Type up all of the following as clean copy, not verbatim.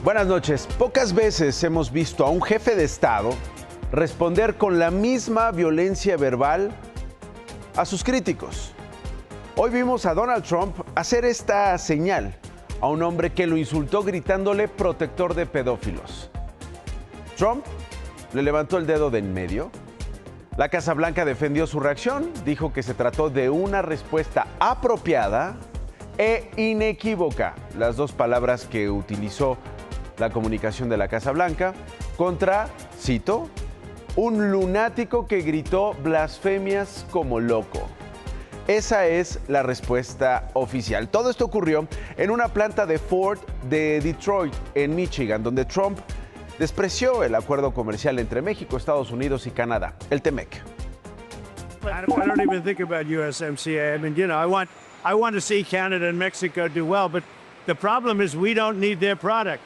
Buenas noches. Pocas veces hemos visto a un jefe de Estado responder con la misma violencia verbal a sus críticos. Hoy vimos a Donald Trump hacer esta señal a un hombre que lo insultó gritándole protector de pedófilos. Trump le levantó el dedo de en medio. La Casa Blanca defendió su reacción, dijo que se trató de una respuesta apropiada e inequívoca, las dos palabras que utilizó la comunicación de la Casa Blanca, contra, cito, un lunático que gritó blasfemias como loco. Esa es la respuesta oficial. Todo esto ocurrió en una planta de Ford de Detroit, en Michigan, donde Trump despreció el acuerdo comercial entre México, Estados Unidos y Canadá, el TEMEC. I don't even think about USMCA. I mean, you know, I want to see Canada and Mexico do well, but the problem is we don't need their product.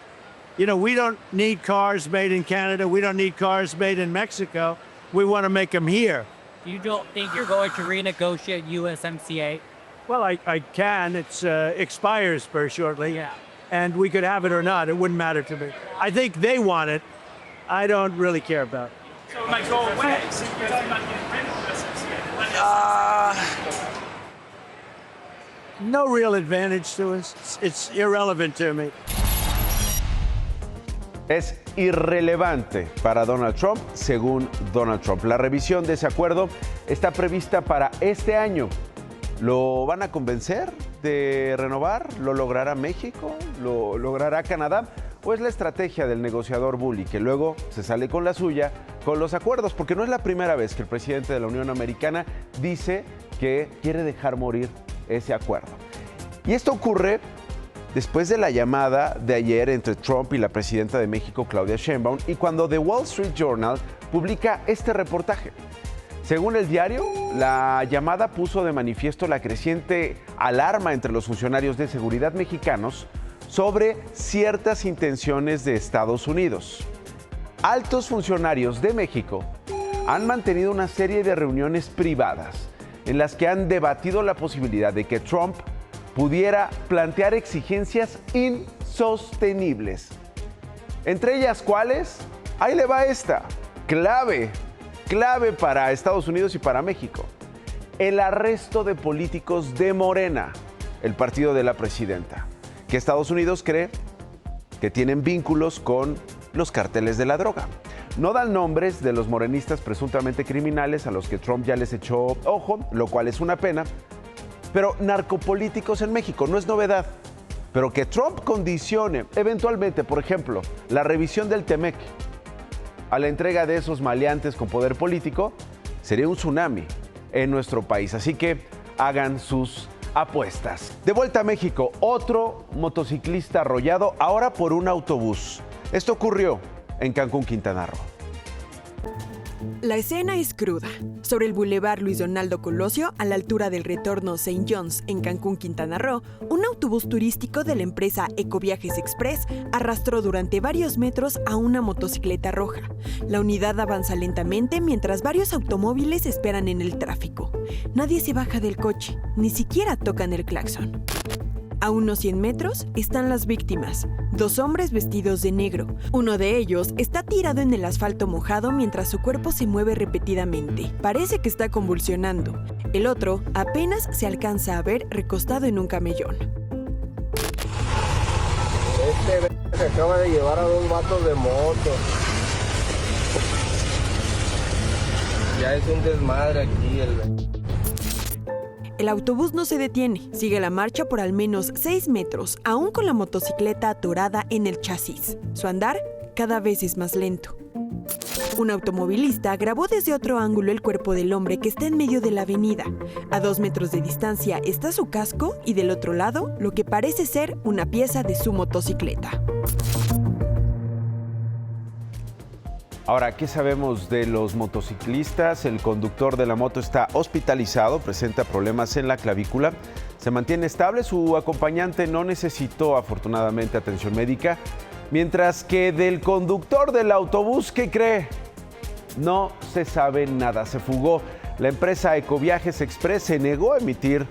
You know, we don't need cars made in Canada. We don't need cars made in Mexico. We want to make them here. You don't think you're going to renegotiate USMCA? Well, I can. It expires very shortly. Yeah. And we could have it or not. It wouldn't matter to me. I think they want it. I don't really care about it. So it might go away. So you're talking about getting rid of USMCA. No real advantage to us. It's irrelevant to me. Es irrelevante para Donald Trump, según Donald Trump. La revisión de ese acuerdo está prevista para este año. ¿Lo van a convencer de renovar? ¿Lo logrará México? ¿Lo logrará Canadá? ¿O es la estrategia del negociador bully que luego se sale con la suya con los acuerdos? Porque no es la primera vez que el presidente de la Unión Americana dice que quiere dejar morir ese acuerdo. Y esto ocurre después de la llamada de ayer entre Trump y la presidenta de México, Claudia Sheinbaum, y cuando The Wall Street Journal publica este reportaje. Según el diario, la llamada puso de manifiesto la creciente alarma entre los funcionarios de seguridad mexicanos sobre ciertas intenciones de Estados Unidos. Altos funcionarios de México han mantenido una serie de reuniones privadas en las que han debatido la posibilidad de que Trump pudiera plantear exigencias insostenibles. Entre ellas, ¿cuáles? Ahí le va esta, clave para Estados Unidos y para México. El arresto de políticos de Morena, el partido de la presidenta, que Estados Unidos cree que tienen vínculos con los cárteles de la droga. No dan nombres de los morenistas presuntamente criminales a los que Trump ya les echó ojo, lo cual es una pena. Pero narcopolíticos en México no es novedad. Pero que Trump condicione eventualmente, por ejemplo, la revisión del TEMEC a la entrega de esos maleantes con poder político, sería un tsunami en nuestro país. Así que hagan sus apuestas. De vuelta a México, otro motociclista arrollado, ahora por un autobús. Esto ocurrió en Cancún, Quintana Roo. La escena es cruda. Sobre el bulevar Luis Donaldo Colosio, a la altura del retorno St. John's en Cancún, Quintana Roo, un autobús turístico de la empresa Ecoviajes Express arrastró durante varios metros a una motocicleta roja. La unidad avanza lentamente mientras varios automóviles esperan en el tráfico. Nadie se baja del coche, ni siquiera tocan el claxon. A unos 100 metros están las víctimas, 2 hombres vestidos de negro. Uno de ellos está tirado en el asfalto mojado mientras su cuerpo se mueve repetidamente. Parece que está convulsionando. El otro apenas se alcanza a ver recostado en un camellón. Se acaba de llevar a 2 vatos de moto. Ya es un desmadre aquí El autobús no se detiene, sigue la marcha por al menos 6 metros, aún con la motocicleta atorada en el chasis. Su andar cada vez es más lento. Un automovilista grabó desde otro ángulo el cuerpo del hombre que está en medio de la avenida. A 2 metros de distancia está su casco y del otro lado lo que parece ser una pieza de su motocicleta. Ahora, ¿qué sabemos de los motociclistas? El conductor de la moto está hospitalizado, presenta problemas en la clavícula, se mantiene estable, su acompañante no necesitó afortunadamente atención médica, mientras que del conductor del autobús, ¿qué cree? No se sabe nada, se fugó. La empresa Ecoviajes Express se negó a emitir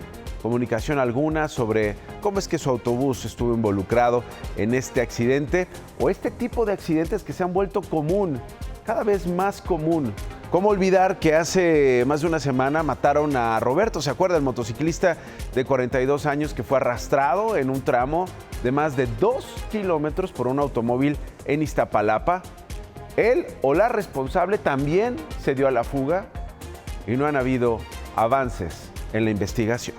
comunicación alguna sobre cómo es que su autobús estuvo involucrado en este accidente o este tipo de accidentes que se han vuelto común, cada vez más común. ¿Cómo olvidar que hace más de una semana mataron a Roberto? ¿Se acuerda? El motociclista de 42 años que fue arrastrado en un tramo de más de 2 kilómetros por un automóvil en Iztapalapa. Él o la responsable también se dio a la fuga y no han habido avances en la investigación.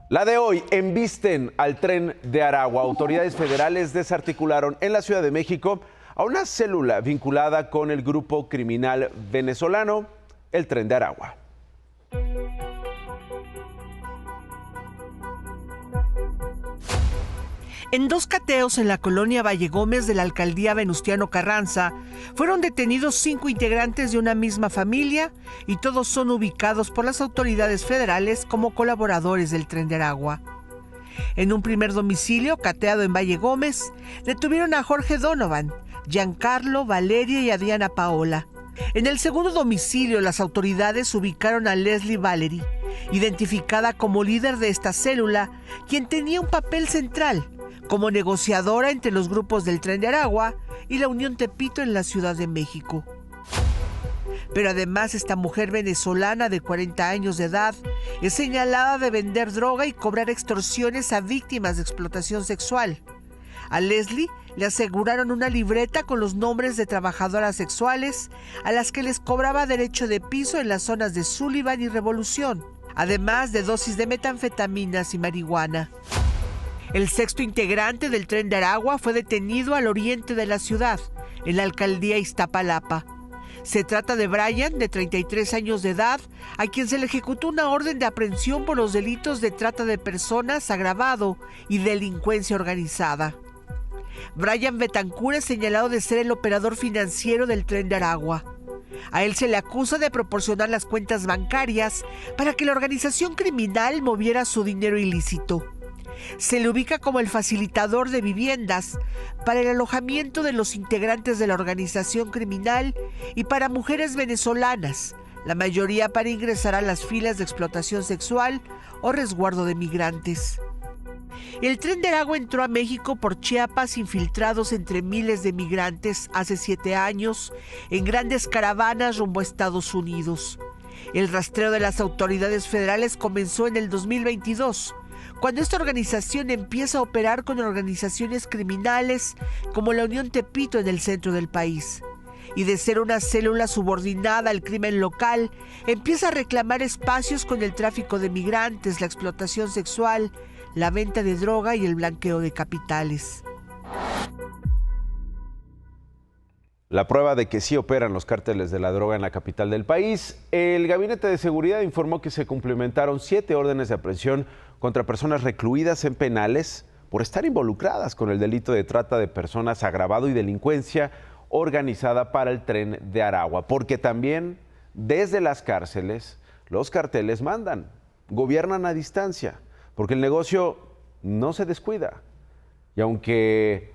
La de hoy, embisten al Tren de Aragua. Autoridades federales desarticularon en la Ciudad de México a una célula vinculada con el grupo criminal venezolano, el Tren de Aragua. En 2 cateos en la colonia Valle Gómez de la alcaldía Venustiano Carranza, fueron detenidos 5 integrantes de una misma familia y todos son ubicados por las autoridades federales como colaboradores del Tren de Aragua. En un primer domicilio, cateado en Valle Gómez, detuvieron a Jorge Donovan, Giancarlo, Valeria y Adriana Paola. En el segundo domicilio, las autoridades ubicaron a Leslie Valery, identificada como líder de esta célula, quien tenía un papel central como negociadora entre los grupos del Tren de Aragua y la Unión Tepito en la Ciudad de México. Pero además esta mujer venezolana de 40 años de edad es señalada de vender droga y cobrar extorsiones a víctimas de explotación sexual. A Leslie le aseguraron una libreta con los nombres de trabajadoras sexuales a las que les cobraba derecho de piso en las zonas de Sullivan y Revolución, además de dosis de metanfetaminas y marihuana. El 6º integrante del Tren de Aragua fue detenido al oriente de la ciudad, en la alcaldía Iztapalapa. Se trata de Brian, de 33 años de edad, a quien se le ejecutó una orden de aprehensión por los delitos de trata de personas agravado y delincuencia organizada. Brian Betancur es señalado de ser el operador financiero del Tren de Aragua. A él se le acusa de proporcionar las cuentas bancarias para que la organización criminal moviera su dinero ilícito. Se le ubica como el facilitador de viviendas para el alojamiento de los integrantes de la organización criminal y para mujeres venezolanas, la mayoría para ingresar a las filas de explotación sexual o resguardo de migrantes. El Tren de Aragua entró a México por Chiapas infiltrados entre miles de migrantes hace 7 años en grandes caravanas rumbo a Estados Unidos. El rastreo de las autoridades federales comenzó en el 2022, cuando esta organización empieza a operar con organizaciones criminales como la Unión Tepito en el centro del país. Y de ser una célula subordinada al crimen local, empieza a reclamar espacios con el tráfico de migrantes, la explotación sexual, la venta de droga y el blanqueo de capitales. La prueba de que sí operan los cárteles de la droga en la capital del país. El Gabinete de Seguridad informó que se cumplimentaron 7 órdenes de aprehensión contra personas recluidas en penales por estar involucradas con el delito de trata de personas agravado y delincuencia organizada para el Tren de Aragua. Porque también desde las cárceles los carteles mandan, gobiernan a distancia, porque el negocio no se descuida. Y aunque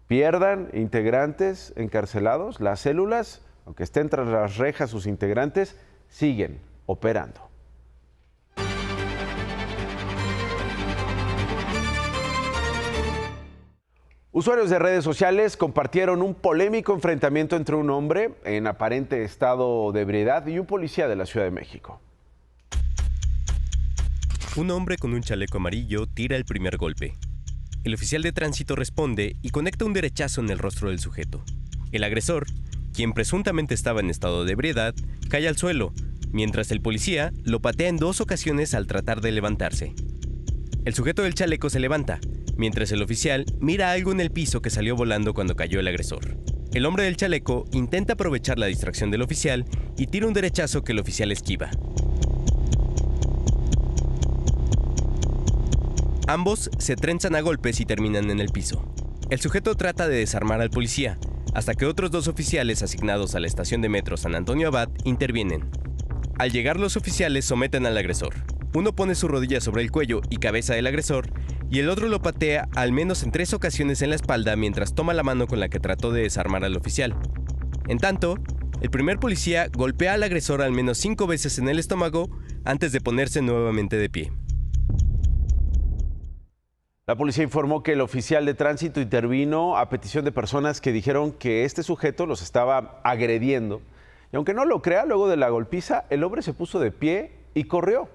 pierdan integrantes encarcelados, las células, aunque estén tras las rejas sus integrantes, siguen operando. Usuarios de redes sociales compartieron un polémico enfrentamiento entre un hombre en aparente estado de ebriedad y un policía de la Ciudad de México. Un hombre con un chaleco amarillo tira el primer golpe. El oficial de tránsito responde y conecta un derechazo en el rostro del sujeto. El agresor, quien presuntamente estaba en estado de ebriedad, cae al suelo, mientras el policía lo patea en 2 ocasiones al tratar de levantarse. El sujeto del chaleco se levanta, mientras el oficial mira algo en el piso que salió volando cuando cayó el agresor. El hombre del chaleco intenta aprovechar la distracción del oficial y tira un derechazo que el oficial esquiva. Ambos se trenzan a golpes y terminan en el piso. El sujeto trata de desarmar al policía, hasta que otros 2 oficiales asignados a la estación de metro San Antonio Abad intervienen. Al llegar los oficiales someten al agresor. Uno pone su rodilla sobre el cuello y cabeza del agresor, y el otro lo patea al menos en 3 ocasiones en la espalda mientras toma la mano con la que trató de desarmar al oficial. En tanto, el primer policía golpea al agresor al menos 5 veces en el estómago antes de ponerse nuevamente de pie. La policía informó que el oficial de tránsito intervino a petición de personas que dijeron que este sujeto los estaba agrediendo. Y aunque no lo crea, luego de la golpiza, el hombre se puso de pie y corrió.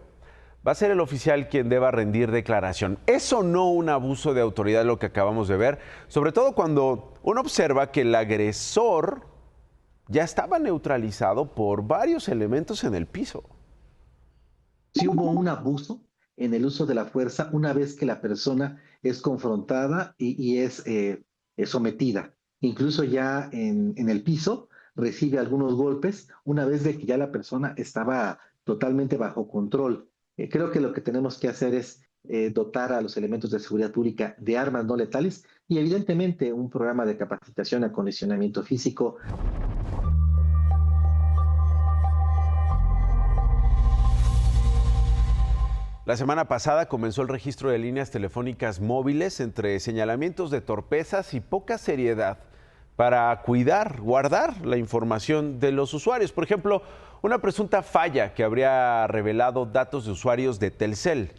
Va a ser el oficial quien deba rendir declaración. ¿Es o no un abuso de autoridad lo que acabamos de ver? Sobre todo cuando uno observa que el agresor ya estaba neutralizado por varios elementos en el piso. Sí hubo un abuso en el uso de la fuerza una vez que la persona es confrontada y es sometida. Incluso ya en el piso recibe algunos golpes una vez de que ya la persona estaba totalmente bajo control. Creo que lo que tenemos que hacer es dotar a los elementos de seguridad pública de armas no letales y evidentemente un programa de capacitación y acondicionamiento físico. La semana pasada comenzó el registro de líneas telefónicas móviles entre señalamientos de torpezas y poca seriedad para guardar la información de los usuarios. Por ejemplo, una presunta falla que habría revelado datos de usuarios de Telcel.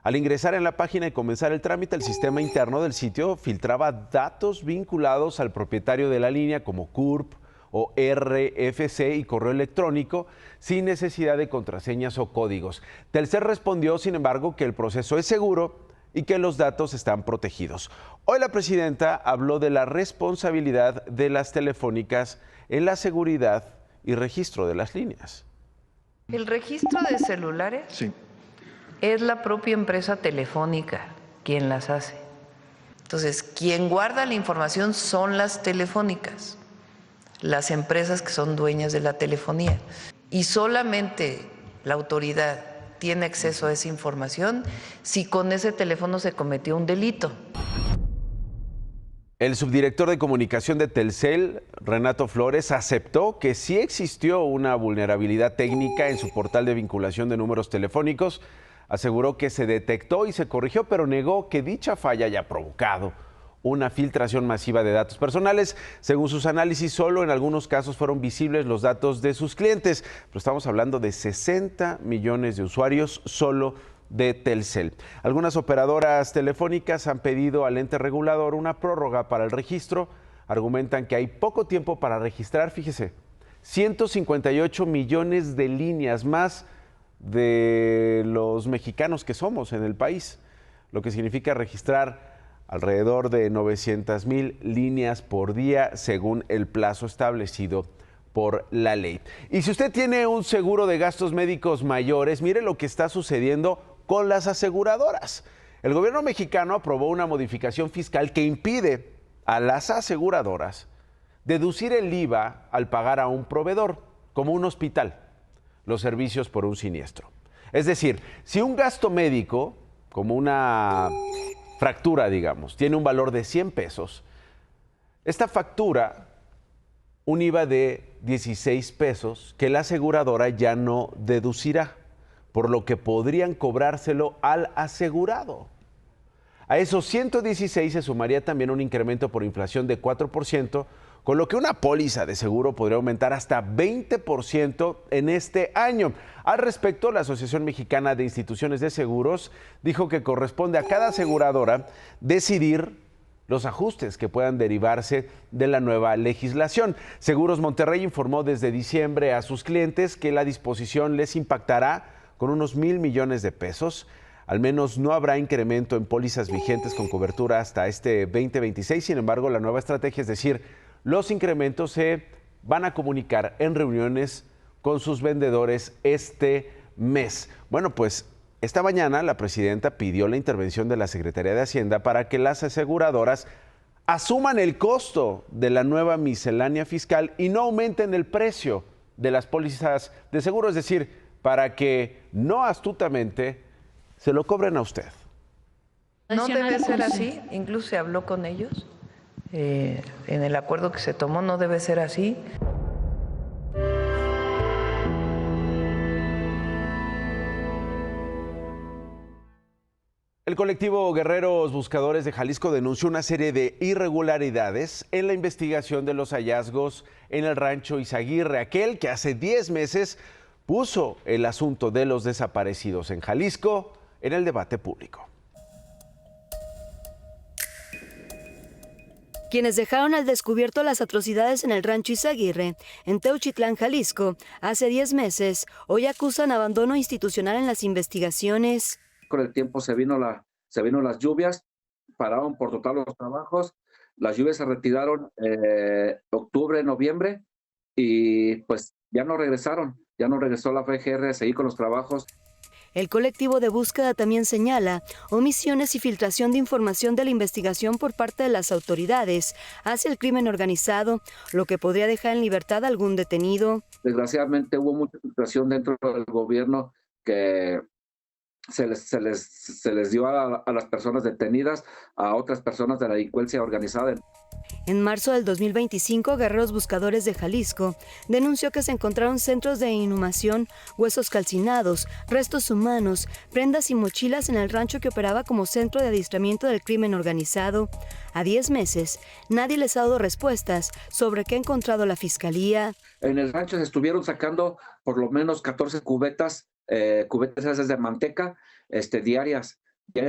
Al ingresar en la página y comenzar el trámite, el sistema interno del sitio filtraba datos vinculados al propietario de la línea como CURP o RFC y correo electrónico sin necesidad de contraseñas o códigos. Telcel respondió, sin embargo, que el proceso es seguro y que los datos están protegidos. Hoy la presidenta habló de la responsabilidad de las telefónicas en la seguridad y registro de las líneas. El registro de celulares es la propia empresa telefónica quien las hace. Entonces, quien guarda la información son las telefónicas, las empresas que son dueñas de la telefonía. Y solamente la autoridad tiene acceso a esa información si con ese teléfono se cometió un delito. El subdirector de comunicación de Telcel, Renato Flores, aceptó que sí existió una vulnerabilidad técnica en su portal de vinculación de números telefónicos. Aseguró que se detectó y se corrigió, pero negó que dicha falla haya provocado una filtración masiva de datos personales. Según sus análisis, solo en algunos casos fueron visibles los datos de sus clientes, pero estamos hablando de 60 millones de usuarios solo de Telcel. Algunas operadoras telefónicas han pedido al ente regulador una prórroga para el registro. Argumentan que hay poco tiempo para registrar, fíjese, 158 millones de líneas más de los mexicanos que somos en el país, lo que significa registrar alrededor de 900,000 líneas por día según el plazo establecido por la ley. Y si usted tiene un seguro de gastos médicos mayores, mire lo que está sucediendo con las aseguradoras. El gobierno mexicano aprobó una modificación fiscal que impide a las aseguradoras deducir el IVA al pagar a un proveedor, como un hospital, los servicios por un siniestro. Es decir, si un gasto médico, como una fractura, digamos, tiene un valor de 100 pesos, esta factura, un IVA de 16 pesos, que la aseguradora ya no deducirá, por lo que podrían cobrárselo al asegurado. A esos 116 se sumaría también un incremento por inflación de 4%, con lo que una póliza de seguro podría aumentar hasta 20% en este año. Al respecto, la Asociación Mexicana de Instituciones de Seguros dijo que corresponde a cada aseguradora decidir los ajustes que puedan derivarse de la nueva legislación. Seguros Monterrey informó desde diciembre a sus clientes que la disposición les impactará con unos 1,000 millones de pesos. Al menos no habrá incremento en pólizas vigentes con cobertura hasta este 2026. Sin embargo, la nueva estrategia, es decir, los incrementos se van a comunicar en reuniones con sus vendedores este mes. Bueno, pues esta mañana la presidenta pidió la intervención de la Secretaría de Hacienda para que las aseguradoras asuman el costo de la nueva miscelánea fiscal y no aumenten el precio de las pólizas de seguro, es decir, para que no astutamente se lo cobren a usted. No debe ser así, incluso se habló con ellos. En el acuerdo que se tomó no debe ser así. El colectivo Guerreros Buscadores de Jalisco denunció una serie de irregularidades en la investigación de los hallazgos en el rancho Izaguirre, aquel que hace 10 meses puso el asunto de los desaparecidos en Jalisco en el debate público. Quienes dejaron al descubierto las atrocidades en el rancho Izaguirre, en Teuchitlán, Jalisco, hace 10 meses, hoy acusan abandono institucional en las investigaciones. Con el tiempo se vino las lluvias, pararon por total los trabajos, las lluvias se retiraron octubre, noviembre y pues ya no regresó la FGR a seguir con los trabajos. El colectivo de búsqueda también señala omisiones y filtración de información de la investigación por parte de las autoridades hacia el crimen organizado, lo que podría dejar en libertad a algún detenido. Desgraciadamente hubo mucha filtración dentro del gobierno que se les dio a las personas detenidas, a otras personas de la delincuencia organizada. En marzo del 2025, Guerreros Buscadores de Jalisco denunció que se encontraron centros de inhumación, huesos calcinados, restos humanos, prendas y mochilas en el rancho que operaba como centro de adiestramiento del crimen organizado. A 10 meses, nadie les ha dado respuestas sobre qué ha encontrado la fiscalía. En el rancho se estuvieron sacando por lo menos 14 cubetas esas de manteca diarias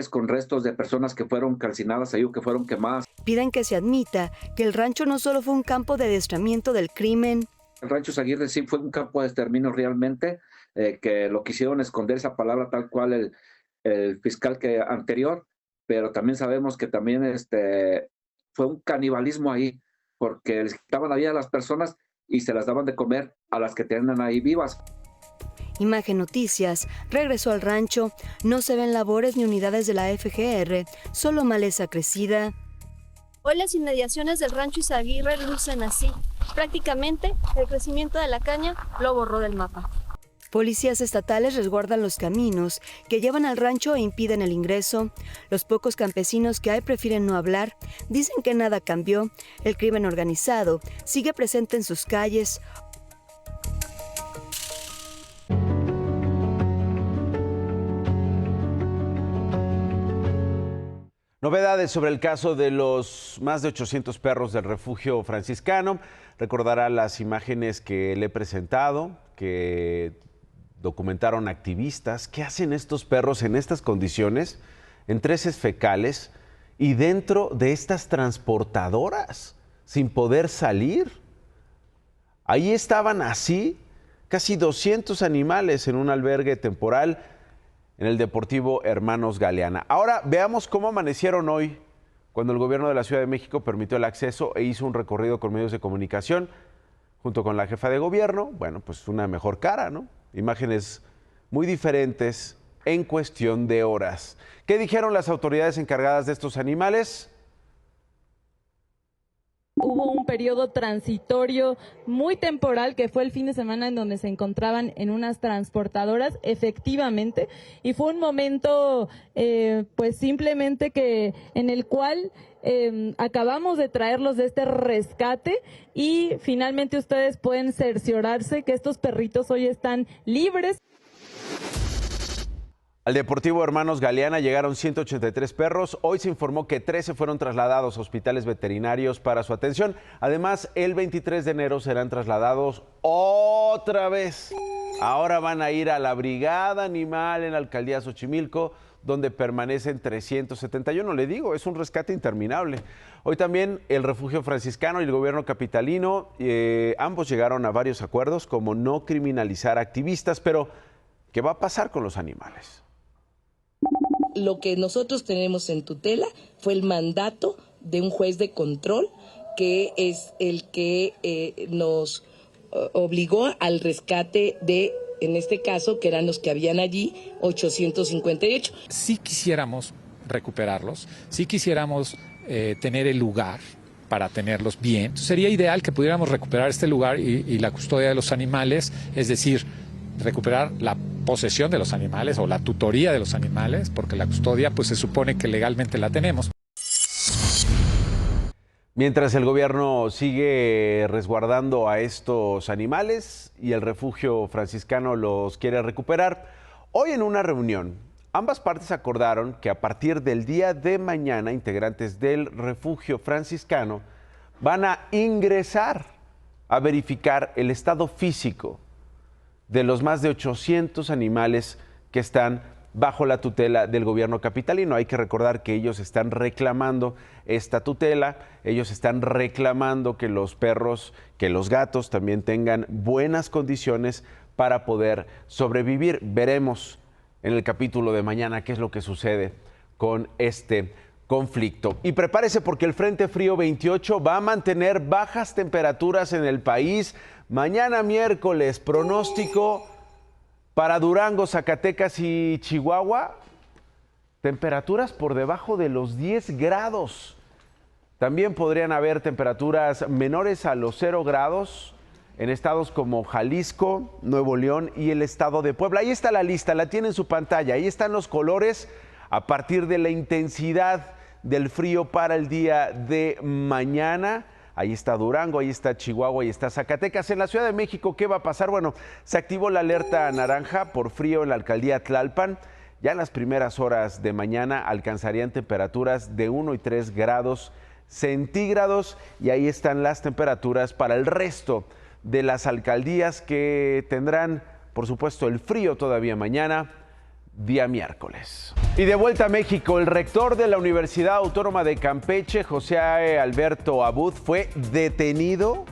con restos de personas que fueron calcinadas ahí o que fueron quemadas. Piden que se admita que el rancho no solo fue un campo de adiestramiento del crimen. El rancho Izaguirre sí fue un campo de exterminio realmente, que lo quisieron esconder esa palabra tal cual el fiscal anterior, pero también sabemos que también fue un canibalismo ahí, porque les quitaban la vida a las personas y se las daban de comer a las que tenían ahí vivas. Imagen Noticias regresó al rancho. No se ven labores ni unidades de la FGR, solo maleza crecida. Hoy las inmediaciones del rancho Izaguirre lucen así. Prácticamente el crecimiento de la caña lo borró del mapa. Policías estatales resguardan los caminos que llevan al rancho e impiden el ingreso. Los pocos campesinos que hay prefieren no hablar. Dicen que nada cambió. El crimen organizado sigue presente en sus calles. Novedades sobre el caso de los más de 800 perros del refugio franciscano. Recordará las imágenes que le he presentado, que documentaron activistas. ¿Qué hacen estos perros en estas condiciones, en heces fecales y dentro de estas transportadoras, sin poder salir? Ahí estaban así, casi 200 animales en un albergue temporal en el Deportivo Hermanos Galeana. Ahora veamos cómo amanecieron hoy, cuando el gobierno de la Ciudad de México permitió el acceso e hizo un recorrido con medios de comunicación, junto con la jefa de gobierno. Bueno, pues una mejor cara, ¿no? Imágenes muy diferentes en cuestión de horas. ¿Qué dijeron las autoridades encargadas de estos animales? Hubo un periodo transitorio muy temporal que fue el fin de semana en donde se encontraban en unas transportadoras, efectivamente, y fue un momento pues simplemente en el cual acabamos de traerlos de este rescate y finalmente ustedes pueden cerciorarse que estos perritos hoy están libres. Al Deportivo Hermanos Galeana llegaron 183 perros. Hoy se informó que 13 fueron trasladados a hospitales veterinarios para su atención. Además, el 23 de enero serán trasladados otra vez. Ahora van a ir a la Brigada Animal en la Alcaldía Xochimilco, donde permanecen 371. Le digo, es un rescate interminable. Hoy también el Refugio Franciscano y el gobierno capitalino, ambos llegaron a varios acuerdos, como no criminalizar activistas, pero ¿qué va a pasar con los animales? Lo que nosotros tenemos en tutela fue el mandato de un juez de control, que es el que nos obligó al rescate de, en este caso, que eran los que habían allí, 858. Si quisiéramos recuperarlos, si quisiéramos tener el lugar para tenerlos bien, sería ideal que pudiéramos recuperar este lugar y la custodia de los animales, es decir, recuperar la posesión de los animales o la tutoría de los animales, porque la custodia pues se supone que legalmente la tenemos. Mientras el gobierno sigue resguardando a estos animales y el refugio franciscano los quiere recuperar, hoy en una reunión Ambas partes acordaron que a partir del día de mañana, integrantes del refugio franciscano van a ingresar a verificar el estado físico de los más de 800 animales que están bajo la tutela del gobierno capitalino. Hay que recordar que ellos están reclamando esta tutela, ellos están reclamando que los perros, que los gatos también tengan buenas condiciones para poder sobrevivir. Veremos en el capítulo de mañana qué es lo que sucede con este conflicto. Y prepárese porque el Frente Frío 28 va a mantener bajas temperaturas en el país. Mañana miércoles, pronóstico para Durango, Zacatecas y Chihuahua, temperaturas por debajo de los 10 grados. También podrían haber temperaturas menores a los 0 grados en estados como Jalisco, Nuevo León y el estado de Puebla. Ahí está la lista, la tiene en su pantalla. Ahí están los colores a partir de la intensidad del frío para el día de mañana. Ahí está Durango, ahí está Chihuahua, ahí está Zacatecas. En la Ciudad de México, ¿qué va a pasar? Bueno, se activó la alerta naranja por frío en la alcaldía Tlalpan. Ya en las primeras horas de mañana alcanzarían temperaturas de 1 y 3 grados centígrados. Y ahí están las temperaturas para el resto de las alcaldías que tendrán, por supuesto, el frío todavía mañana, día miércoles. Y de vuelta a México, el rector de la Universidad Autónoma de Campeche, José Alberto Abud, fue detenido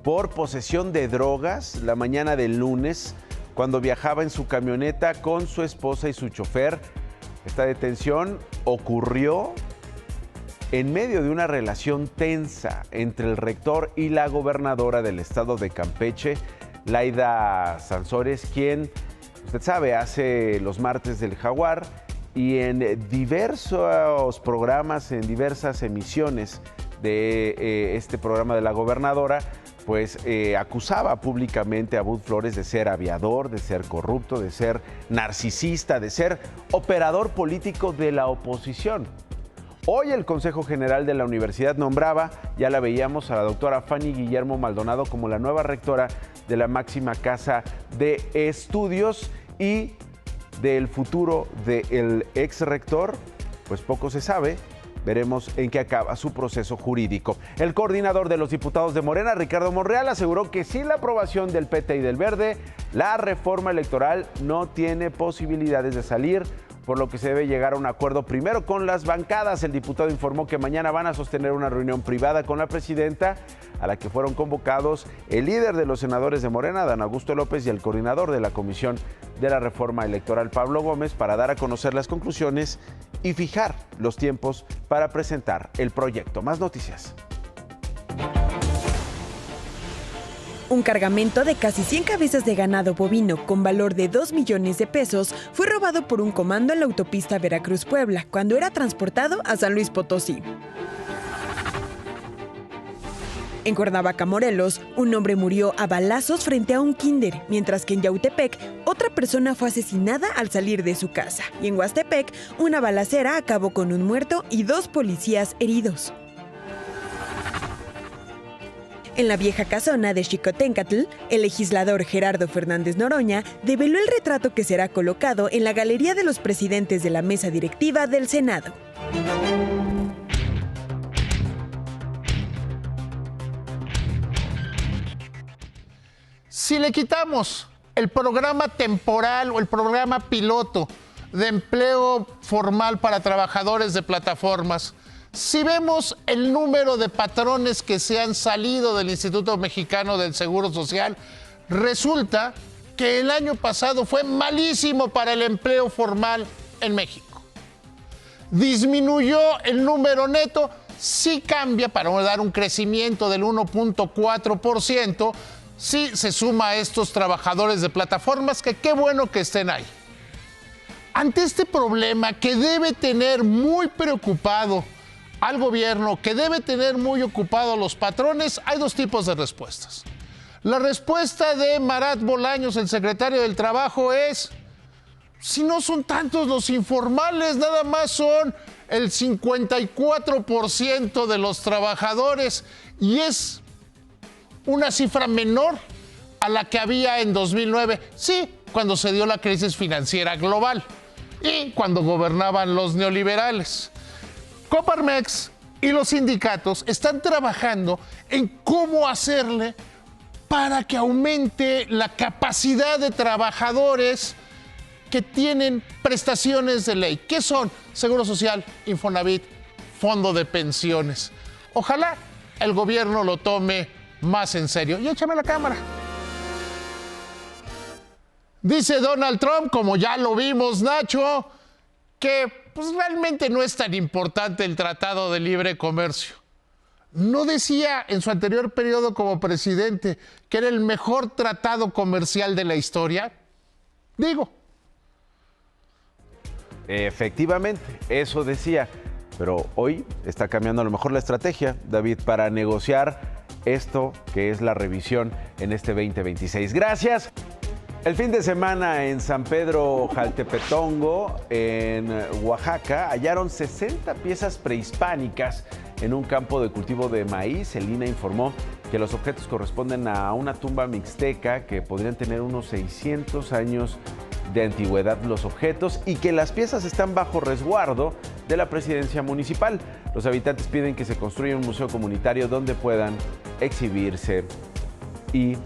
por posesión de drogas la mañana del lunes cuando viajaba en su camioneta con su esposa y su chofer. Esta detención ocurrió en medio de una relación tensa entre el rector y la gobernadora del estado de Campeche, Laida Sansores, quien, usted sabe, hace los martes del Jaguar y en diversos programas, en diversas emisiones de este programa de la gobernadora, pues acusaba públicamente a Abud Flores de ser aviador, de ser corrupto, de ser narcisista, de ser operador político de la oposición. Hoy el Consejo General de la Universidad nombraba, ya la veíamos, a la doctora Fanny Guillermo Maldonado como la nueva rectora de la máxima casa de estudios, y del futuro del ex rector, pues poco se sabe. Veremos en qué acaba su proceso jurídico. El coordinador de los diputados de Morena, Ricardo Monreal, aseguró que sin la aprobación del PT y del Verde, la reforma electoral no tiene posibilidades de salir, por lo que se debe llegar a un acuerdo primero con las bancadas. El diputado informó que mañana van a sostener una reunión privada con la presidenta, a la que fueron convocados el líder de los senadores de Morena, Adán Augusto López, y el coordinador de la Comisión de la Reforma Electoral, Pablo Gómez, para dar a conocer las conclusiones y fijar los tiempos para presentar el proyecto. Más noticias. Un cargamento de casi 100 cabezas de ganado bovino con valor de 2 millones de pesos fue robado por un comando en la autopista Veracruz-Puebla cuando era transportado a San Luis Potosí. En Cuernavaca, Morelos, un hombre murió a balazos frente a un kinder, mientras que en Yautepec, otra persona fue asesinada al salir de su casa. Y en Huastepec, una balacera acabó con un muerto y 2 policías heridos. En la vieja casona de Xicoténcatl, el legislador Gerardo Fernández Noroña develó el retrato que será colocado en la galería de los presidentes de la mesa directiva del Senado. Si le quitamos el programa temporal o el programa piloto de empleo formal para trabajadores de plataformas, si vemos el número de patrones que se han salido del Instituto Mexicano del Seguro Social, resulta que el año pasado fue malísimo para el empleo formal en México. Disminuyó el número neto, sí cambia para dar un crecimiento del 1.4%, sí se suma a estos trabajadores de plataformas, que qué bueno que estén ahí. Ante este problema que debe tener muy preocupado al gobierno, que debe tener muy ocupado a los patrones, hay 2 tipos de respuestas. La respuesta de Marat Bolaños, el secretario del Trabajo, es: si no son tantos los informales, nada más son el 54% de los trabajadores, y es una cifra menor a la que había en 2009, sí, cuando se dio la crisis financiera global. y cuando gobernaban los neoliberales. Coparmex y los sindicatos están trabajando en cómo hacerle para que aumente la capacidad de trabajadores que tienen prestaciones de ley. ¿Qué son? Seguro Social, Infonavit, Fondo de Pensiones. Ojalá el gobierno lo tome más en serio. Y échame la cámara. Dice Donald Trump, como ya lo vimos, Nacho, que pues realmente no es tan importante el Tratado de Libre Comercio. ¿No decía en su anterior periodo como presidente que era el mejor tratado comercial de la historia? Digo. Efectivamente, eso decía. Pero hoy está cambiando a lo mejor la estrategia, David, para negociar esto que es la revisión en este 2026. Gracias. El fin de semana en San Pedro Jaltepetongo, en Oaxaca, hallaron 60 piezas prehispánicas en un campo de cultivo de maíz. El INAH informó que los objetos corresponden a una tumba mixteca que podrían tener unos 600 años de antigüedad los objetos y que las piezas están bajo resguardo de la presidencia municipal. Los habitantes piden que se construya un museo comunitario donde puedan exhibirse y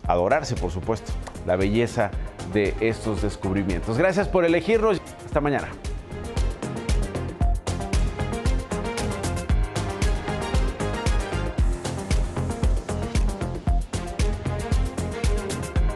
adorarse, por supuesto, la belleza de estos descubrimientos. Gracias por elegirnos. Hasta mañana.